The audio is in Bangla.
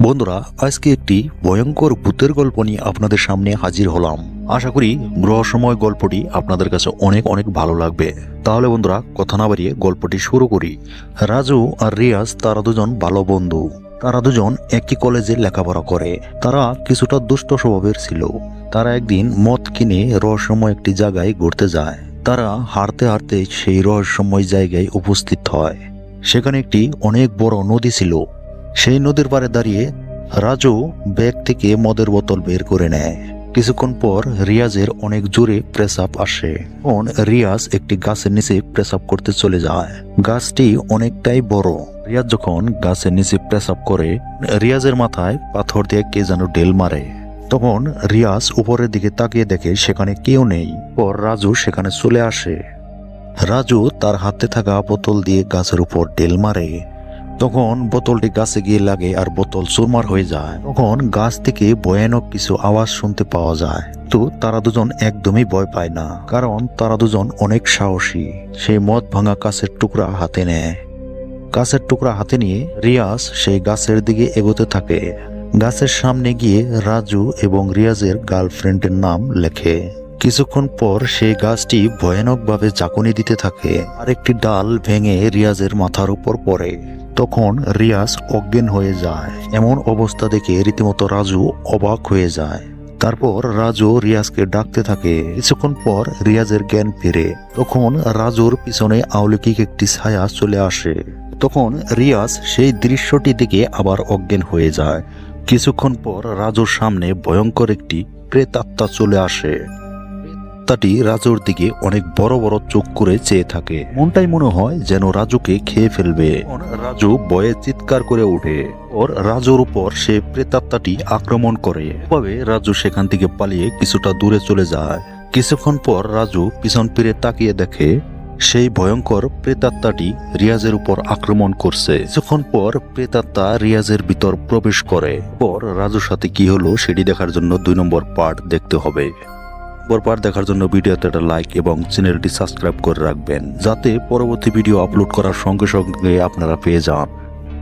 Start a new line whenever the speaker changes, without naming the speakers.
বন্ধুরা, আজকে একটি ভয়ঙ্কর ভূতের গল্প নিয়ে আপনাদের সামনে হাজির হলাম। আশা করি রহস্যময় গল্পটি আপনাদের কাছে অনেক অনেক ভালো লাগবে। তাহলে বন্ধুরা, কথা না বাড়িয়ে গল্পটি শুরু করি। রাজু আর রিয়াজ তারা দুজন ভালো বন্ধু। তারা দুজন একই কলেজে লেখাপড়া করে। তারা কিছুটা দুষ্ট স্বভাবের ছিল। তারা একদিন মদ কিনে রহস্যময় একটি জায়গায় ঘুরতে যায়। তারা হাঁটতে হাঁটতে সেই রহস্যময় জায়গায় উপস্থিত হয়। সেখানে একটি অনেক বড় নদী ছিল। সেই নদীর পাড়ে দাঁড়িয়ে রাজু ব্যাগ থেকে মদের বোতল বের করে নেয়। কিছুক্ষণ পর রিয়াজের অনেক জোরে প্রেসাব আসে। তখন রিয়াজ একটি গাছের নিচে প্রেসাব করতে চলে যায়। গাছটি অনেকটাই বড়। রিয়াজ যখন গাছের নিচে প্রেসাব করে, রিয়াজের মাথায় পাথর দিয়ে কে যেন ঢেল মারে। তখন রিয়াজ উপরের দিকে তাকিয়ে দেখে সেখানে কেউ নেই। পর রাজু সেখানে চলে আসে। রাজু তার হাতে থাকা বোতল দিয়ে গাছের উপর ঢেল মারে। তখন বোতলটি গাছে গিয়ে লাগে আর বোতল চুরমার হয়ে যায়। তখন গাছ থেকে ভয়ানক কিছু আওয়াজ শুনতে পাওয়া যায়। তো তারা দুজন একদমই ভয় পায় না, কারণ তারা দুজন অনেক সাহসী। সেই মদ ভাঙা কাছের টুকরা হাতে নেয়। গাছের টুকরা হাতে নিয়ে রিয়াজ সেই গাছের দিকে এগোতে থাকে। গাছের সামনে গিয়ে রাজু এবং রিয়াজের গার্লফ্রেন্ডের নাম লেখে। কিছুক্ষণ পর সেই গাছটি ভয়ানকভাবে ঝাঁকুনি দিতে থাকে আর একটি ডাল ভেঙে রিয়াজের মাথার উপর পড়ে। তখন রিয়াজ অজ্ঞান হয়ে যায়। এমন অবস্থা দেখে রীতিমতো রাজু অবাক হয়ে যায়। তারপর রাজু রিয়াজকে ডাকতে থাকে। কিছুক্ষণ পর রিয়াজের জ্ঞান ফিরে। তখন রাজুর পিছনে অলৌকিক একটি ছায়া চলে আসে। তখন রিয়াজ সেই দৃশ্যটি দেখে আবার অজ্ঞান হয়ে যায়। কিছুক্ষণ পর রাজুর সামনে ভয়ঙ্কর একটি প্রেতাত্মা চলে আসে। প্রেতাত্মাটি রাজুর দিকে অনেক বড় বড় চোখ করে চেয়ে থাকে। মনটাই মনে হয় যেন রাজুকে খেয়ে ফেলবে। রাজু ভয়ে চিৎকার করে ওঠে। ওর রাজুর উপর সে প্রেতাত্মাটি আক্রমণ করে। তবে রাজু সেখান থেকে পালিয়ে কিছুটা দূরে চলে যায়। কিছুক্ষণ পর রাজু পিছন ফিরে তাকিয়ে দেখে সেই ভয়ঙ্কর প্রেতাত্মাটি রিয়াজের উপর আক্রমণ করছে। কিছুক্ষণ পর প্রেতাত্মা রিয়াজের ভিতর প্রবেশ করে। পর রাজুর সাথে কি হলো সেটি দেখার জন্য 2 নম্বর পার্ট দেখতে হবে। পার্ট দেখার জন্য ভিডিওতে একটা লাইক এবং চ্যানেলটি সাবস্ক্রাইব করে রাখবেন, যাতে পরবর্তী ভিডিও আপলোড করার সঙ্গে সঙ্গে আপনারা পেয়ে যান।